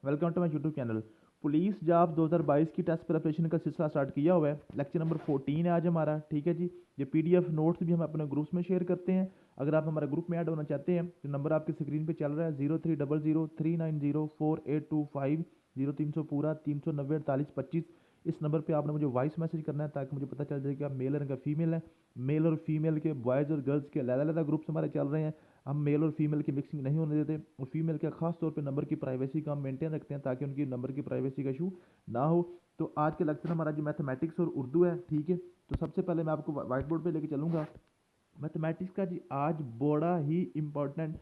Welcome to my YouTube channel. Police job 2022 की test preparation का सिलसिला स्टार्ट किया हुआ है। लेक्चर नंबर 14 है आज हमारा, ठीक है जी। ये पीडीएफ नोट्स भी हम अपने ग्रुप्स में शेयर करते हैं। अगर आप हमारे ग्रुप में ऐड होना चाहते हैं तो नंबर आपकी स्क्रीन पे चल रहा है 030039048250 0300 पूरा 390 48 25। इस नंबर पे आपने मुझे वॉइस मैसेज करना है ताकि मुझे पता चल जाए कि आप मेल है या फीमेल है। मेल और फीमेल के बॉयज़ और गर्ल्स के अलग-अलग ग्रुप्स हमारे चल रहे हैं। हम मेल और फीमेल की मिक्सिंग नहीं होने देते और फीमेल के खास तौर पे नंबर की प्राइवेसी का हम मेंटेन रखते हैं ताकि उनकी नंबर की प्राइवेसी का इशू ना हो। तो आज के लेक्चर हमारा जो मैथमेटिक्स और उर्दू है, ठीक है। तो सबसे पहले मैं आपको व्हाइट बोर्ड पे लेके चलूँगा। मैथमेटिक्स का जी आज बड़ा ही इम्पोर्टेंट,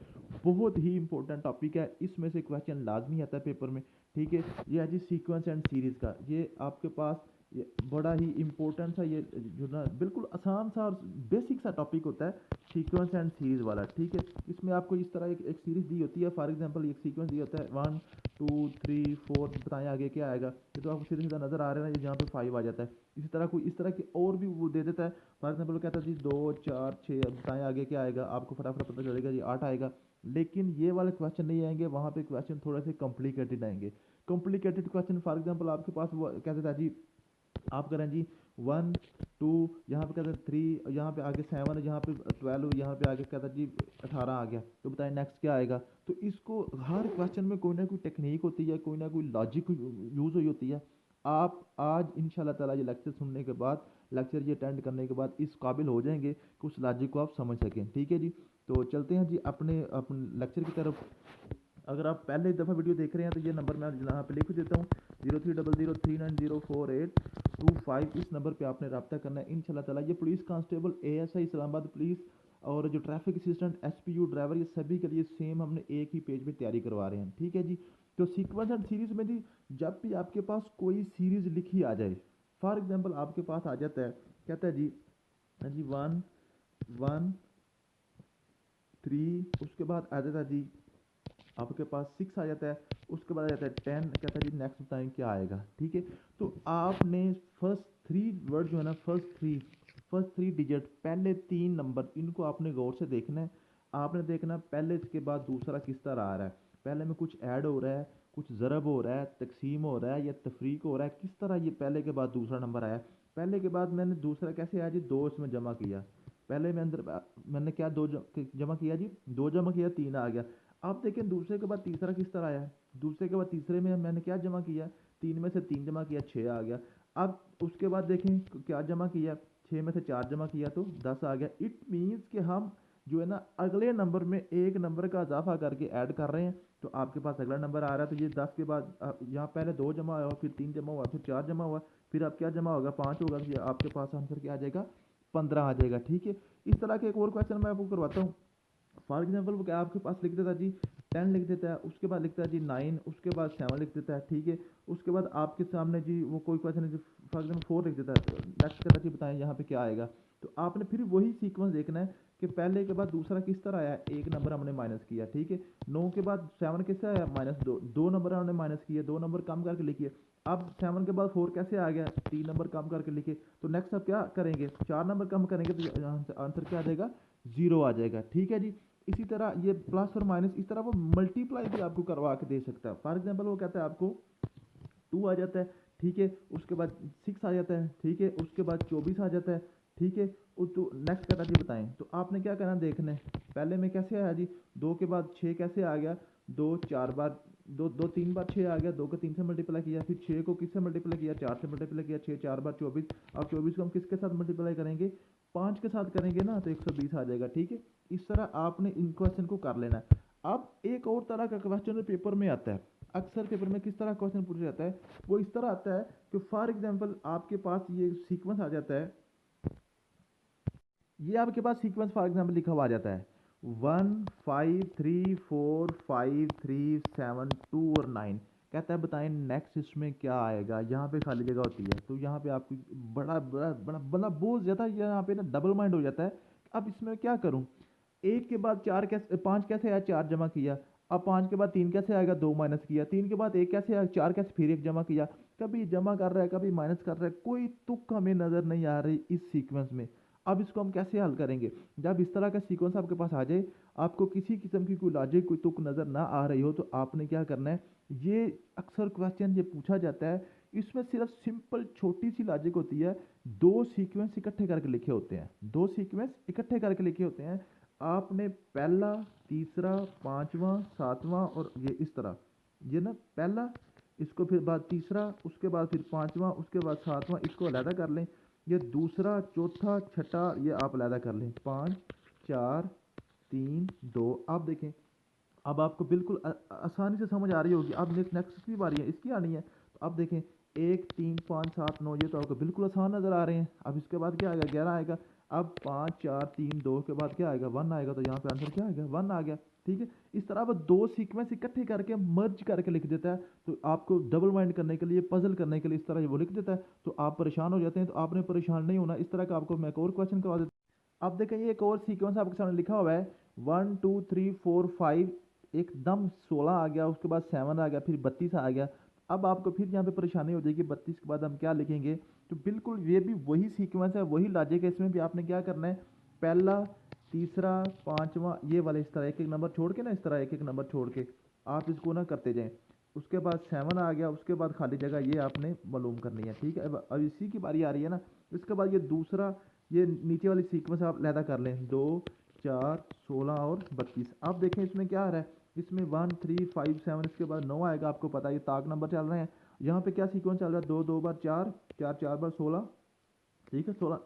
बहुत ही इम्पोर्टेंट टॉपिक है। इसमें से क्वेश्चन लाजमी आता है पेपर में, ठीक है। ये है जी सीक्वेंस एंड सीरीज़ का। ये आपके पास ये बड़ा ही इम्पोर्टेंट सा, ये जो ना बिल्कुल आसान सा और बेसिक सा टॉपिक होता है, सीक्वेंस एंड सीरीज़ वाला, ठीक है। इसमें आपको इस तरह एक सीरीज़ दी होती है। फॉर एग्जांपल एक सीक्वेंस दिया होता है 1 2 3 4, बताएं आगे क्या आएगा। ये तो आपको सीधा सीधा नज़र आ रहा है ना, जहाँ पे 5 आ जाता है। इसी तरह कोई इस तरह के और भी वो दे देता है। फॉर एग्जाम्पल कहता है जी 2 4 6, बताएं आगे क्या आएगा। आपको फटाफट पता चलेगा जी 8 आएगा। लेकिन ये वाले क्वेश्चन नहीं आएंगे, वहाँ पे क्वेश्चन थोड़े से कॉम्प्लिकेटेड आएंगे। कॉम्प्लिकेटेड क्वेश्चन फॉर एग्जाम्पल आपके पास वो कहते था जी, आप करें जी 1 2, यहाँ पे कहते हैं 3, यहाँ पे आगे 7, यहाँ पे 12, यहाँ पे आगे कहता है जी 18 आ गया। तो बताएं नेक्स्ट क्या आएगा। तो इसको हर क्वेश्चन में कोई ना कोई टेक्निक होती है, कोई ना कोई लॉजिक यूज़ हुई होती है। आप आज इंशाल्लाह ताला ये लेक्चर सुनने के बाद, लेक्चर ये अटेंड करने के बाद इस काबिल हो जाएंगे कि उस लॉजिक को आप समझ सकें, ठीक है जी। तो चलते हैं जी अपने अपने लेक्चर की तरफ। अगर आप पहले दफ़ा वीडियो देख रहे हैं तो ये नंबर मैं यहाँ पे लिख देता हूँ 030039048225। इस नंबर पे आपने रब्ता करना है इंशाल्लाह ताला। ये police constable, ASI Islamabad police और जो ट्रैफिक असिस्टेंट, एसपीयू ड्राइवर, ये सभी के लिए सेम हमने एक ही पेज पे तैयारी करवा रहे हैं, ठीक है जी। तो सीक्वेंस एंड सीरीज़ में जी जब भी आपके पास कोई सीरीज़ लिखी आ जाए, फॉर एग्जाम्पल आपके पास आ जाता है, कहता है जी जी 1 1 3, उसके बाद आ जाता है जी आपके पास 6 आ जाता है, उसके बाद आ जाता है 10, कहता है जी नेक्स्ट बताएं क्या आएगा, ठीक है। तो आपने फर्स्ट 3 वर्ड जो है ना, फर्स्ट थ्री डिजिट, पहले 3 नंबर, इनको आपने गौर से देखना है। आपने देखना पहले इसके बाद दूसरा किस तरह आ रहा है। पहले में कुछ ऐड हो रहा है, कुछ ज़रब हो रहा है, तकसीम हो रहा है या तफरीक हो रहा है, किस तरह ये पहले के बाद दूसरा नंबर आया। पहले के बाद मैंने दूसरा कैसे आया जी, 2 इसमें जमा किया। पहले में अंदर मैंने क्या जमा किया जी, 2 जमा किया, 3 आ गया। अब देखें दूसरे के बाद तीसरा किस तरह आया है। दूसरे के बाद तीसरे में मैंने क्या जमा किया, 3 में से 3 जमा किया, 6 आ गया। अब उसके बाद देखें क्या जमा किया, 6 में से 4 जमा किया तो 10 आ गया। इट मीन्स कि हम जो है ना अगले नंबर में एक नंबर का इजाफा करके ऐड कर रहे हैं। तो आपके पास अगला नंबर आ रहा है। तो ये 10 के बाद यहाँ पहले 2 जमा हुआ, फिर 3 जमा हुआ, फिर 4 जमा हुआ, फिर अब क्या जमा होगा, 5 होगा। तो आपके पास आंसर क्या आ जाएगा, 15 आ जाएगा, ठीक है। इस तरह के एक और क्वेश्चन मैं आपको करवाता हूँ। फॉर एग्जाम्पल वो क्या आपके पास लिख देता जी 10 लिख देता है, उसके बाद लिखता है जी 9, उसके बाद 7 लिख देता है, ठीक है। उसके बाद आपके सामने जी वो कोई क्वेश्चन है जी, फॉर एग्जाम्पल 4 लिख देता है। तो नेक्स्ट कहता है जी बताएं यहाँ पे क्या आएगा। तो आपने फिर वही सीक्वेंस देखना है कि पहले के बाद दूसरा किस तरह आया, एक नंबर हमने माइनस किया, ठीक है। 9 के बाद 7 कैसे आया, -2, 2 नंबर हमने माइनस किए, 2 नंबर कम करके लिखिए। अब 7 के बाद 4 कैसे आ गया, 3 नंबर कम करके लिखे। तो नेक्स्ट अब क्या करेंगे, 4 नंबर कम करेंगे तो आंसर क्या आ जाएगा, 0 आ जाएगा, ठीक है जी। इसी तरह ये प्लस और माइनस, इस तरह वो मल्टीप्लाई भी आपको करवा के दे सकता है। फॉर एग्जाम्पल वो कहता है आपको 2 आ जाता है, ठीक है। उसके बाद 6 आ जाता है, ठीक है। उसके बाद 24 आ जाता है, ठीक है। तो नेक्स्ट कहता है जी बताएं। तो आपने क्या करना देखना है, पहले में कैसे आया जी, 2 के बाद 6 कैसे आ गया, 2 4 बार, 3 बार 6 आ गया, 2 को 3 से मल्टीप्लाई किया, फिर 6 को किससे मल्टीप्लाई किया, 4 से मल्टीप्लाई किया, 6 4 बार 24। अब 24 को हम किसके साथ मल्टीप्लाई करेंगे, 5 के साथ करेंगे ना, तो 120 आ जाएगा, ठीक है। इस तरह आपने इन क्वेश्चन को कर लेना है। अब एक और तरह का क्वेश्चन पेपर में आता है, अक्सर पेपर में किस तरह क्वेश्चन पूछा जाता है, वो इस तरह आता है कि फॉर एग्जांपल आपके पास ये सीक्वेंस आ जाता है, ये आपके पास सीक्वेंस फॉर एग्जांपल लिखा हुआ आ जाता है 1 5 3 4 5 3 7 2 और 9। कहता है बताएं नेक्स्ट इसमें क्या आएगा। यहाँ पे खाली जगह होती है, तो यहाँ पे आपको बड़ा बड़ा बड़ा बड़ा बहुत ज़्यादा यहाँ पे ना डबल माइंड हो जाता है। अब इसमें क्या करूँ, एक के बाद 4 कैसे, 5 कैसे आया, 4 जमा किया। अब 5 के बाद 3 कैसे आएगा, 2 माइनस किया। 3 के बाद 1 कैसे आया, 4 कैसे, फिर 1 जमा किया। कभी जमा कर रहा है, कभी माइनस कर रहा है, कोई तुक हमें नज़र नहीं आ रही इस सीक्वेंस में। अब इसको हम कैसे हल करेंगे, जब इस तरह का सीक्वेंस आपके पास आ जाए, आपको किसी किस्म की कोई लॉजिक कोई तुक नज़र ना आ रही हो तो आपने क्या करना है, ये अक्सर क्वेश्चन ये पूछा जाता है, इसमें सिर्फ सिंपल छोटी सी लॉजिक होती है, दो सीक्वेंस इकट्ठे करके लिखे होते हैं, दो सीक्वेंस इकट्ठे करके लिखे होते हैं। आपने पहला, तीसरा, पांचवा, सातवां और ये इस तरह, ये ना पहला, इसको फिर बाद तीसरा, उसके बाद फिर पांचवा, उसके बाद सातवां, इसको अलहदा कर लें। ये दूसरा, चौथा, छठा, ये आप अलहदा कर लें, 5 4 3 2। आप देखें, अब आपको बिल्कुल आसानी से समझ आ रही होगी। अब नेक्स्ट की बारी है, इसकी आनी है। तो अब देखें, 1 3 5 7 9, ये तो आपको बिल्कुल आसान नज़र आ रहे हैं। अब इसके बाद क्या आएगा, 11 आएगा। अब 5 4 3 2 के बाद क्या आएगा, 1 आएगा। तो यहाँ पे आंसर क्या आएगा, 1 आ गया। ठीक है, इस तरह वो दो सीक्वेंस इकट्ठे करके मर्ज करके लिख देता है। तो आपको डबल माइंड करने के लिए, पजल करने के लिए इस तरह वो लिख देता है, तो आप परेशान हो जाते हैं। तो आपने परेशान नहीं होना। इस तरह का आपको मैं एक और क्वेश्चन करवा देता हूँ। अब देखें, ये एक और सीक्वेंस आपके सामने लिखा हुआ है, 1 2 3 4 5, एकदम 16 आ गया, उसके बाद 7 आ गया, फिर 32 आ गया। अब आपको फिर यहाँ पे परेशानी हो जाएगी, 32 के बाद हम क्या लिखेंगे। तो बिल्कुल ये भी वही सीक्वेंस है, वही लॉजिक है। इसमें भी आपने क्या करना है, पहला, तीसरा, पांचवा, ये वाले इस तरह एक एक नंबर छोड़ के ना, इस तरह एक एक नंबर छोड़ के आप इसको ना करते जाएं। उसके बाद 7 आ गया, उसके बाद खाली जगह ये आपने मालूम करनी है। ठीक है, अब इसी की बारी आ रही है ना। इसके बाद ये दूसरा, ये नीचे वाली सीक्वेंस आप लैदा कर लें, 2 4 16 और 32। अब देखें इसमें क्या आ रहा है, इसमें 1 3 5 7, इसके बाद 9 आएगा। आपको पता है ये ताक नंबर चल रहे हैं। यहाँ पे क्या सीक्वेंस चल रहा है, 2 2 बार 4, 4 4 बार 16। ठीक है, 16।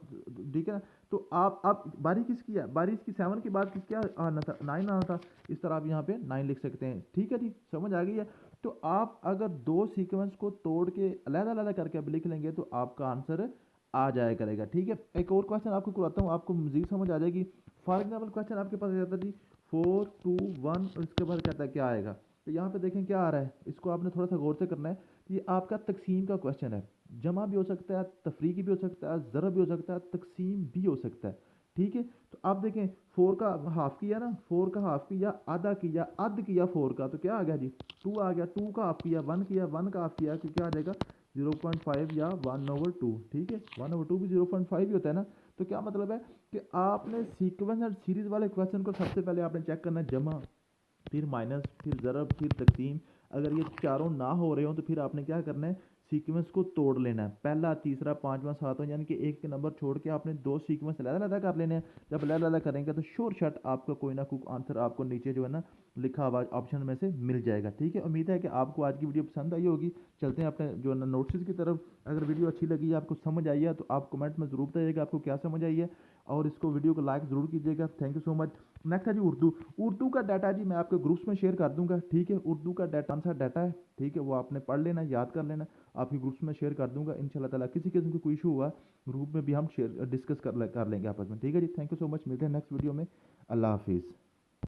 ठीक है ना। तो आप अब बारी किसकी है, बारी इसकी 7 के बाद किसकी आना था, 9 आना था। इस तरह आप यहाँ पे 9 लिख सकते हैं। ठीक है जी, समझ आ गई है। तो आप अगर दो सीक्वेंस को तोड़ के अलग अलग करके अब लिख लेंगे तो आपका आंसर आ जाया करेगा। ठीक है, एक और क्वेश्चन आपको करवाता हूँ, आपको मजीद समझ आ जाएगी। फॉर एग्जाम्पल क्वेश्चन आपके पास जाता है जी 4 2 1, और इसके बाद कहता है क्या आएगा। तो यहाँ पे देखें क्या आ रहा है, इसको आपने थोड़ा सा गौर से करना है। ये आपका तकसीम का क्वेश्चन है, जमा भी हो सकता है, तफरीकी भी हो सकता है, ज़रब भी हो सकता है, तकसीम भी हो सकता है। ठीक है, तो आप देखें 4 का हाफ किया ना, 4 का हाफ किया, आधा किया, अध किया 4 का, तो क्या आ गया जी, 2 आ गया। 2 का हाफ किया, 1 किया, 1 का हाफ किया, तो क्या आ जाएगा, 0.5 या 1/2। ठीक है, 1/2 भी 0.5 ही होता है ना। तो क्या मतलब है कि आपने सीक्वेंस और सीरीज वाले क्वेश्चन को सबसे पहले आपने चेक करना है, जमा, फिर माइनस, फिर ज़रब, फिर तकसीम। अगर ये चारों ना हो रहे हो तो फिर आपने क्या करना है, सीक्वेंस को तोड़ लेना है। पहला, तीसरा, पांचवा, सातवां, यानी कि एक नंबर छोड़ के आपने दो सीक्वेंस अलग-अलग कर लेने हैं। जब अलग-अलग करेंगे तो श्योर शॉट आपका कोई ना कोई आंसर आपको नीचे जो है ना लिखा हुआ ऑप्शन में से मिल जाएगा। ठीक है, उम्मीद है कि आपको आज की वीडियो पसंद आई होगी। चलते हैं अपने जो है ना नोट्स की तरफ। अगर वीडियो अच्छी लगी, आपको समझ आई है, तो आप कमेंट में ज़रूर बताइएगा आपको क्या समझ आई है, और इसको वीडियो को लाइक ज़रूर कीजिएगा। Thank you so much. Next है जी उर्दू का डाटा जी मैं आपके ग्रुप्स में शेयर कर दूंगा। ठीक है, उर्दू का डाटा कौन सा डाटा है, ठीक है, वो आपने पढ़ लेना, याद कर लेना, आपके ग्रुप्स में शेयर कर दूंगा इंशाल्लाह ताला। किसी किस्म का कोई इशू हुआ ग्रुप में भी हम शेयर डिस्कस कर लेंगे आपस में। ठीक है जी, थैंक यू सो मच। मिलते हैं नेक्स्ट वीडियो में। अल्लाह हाफिज़।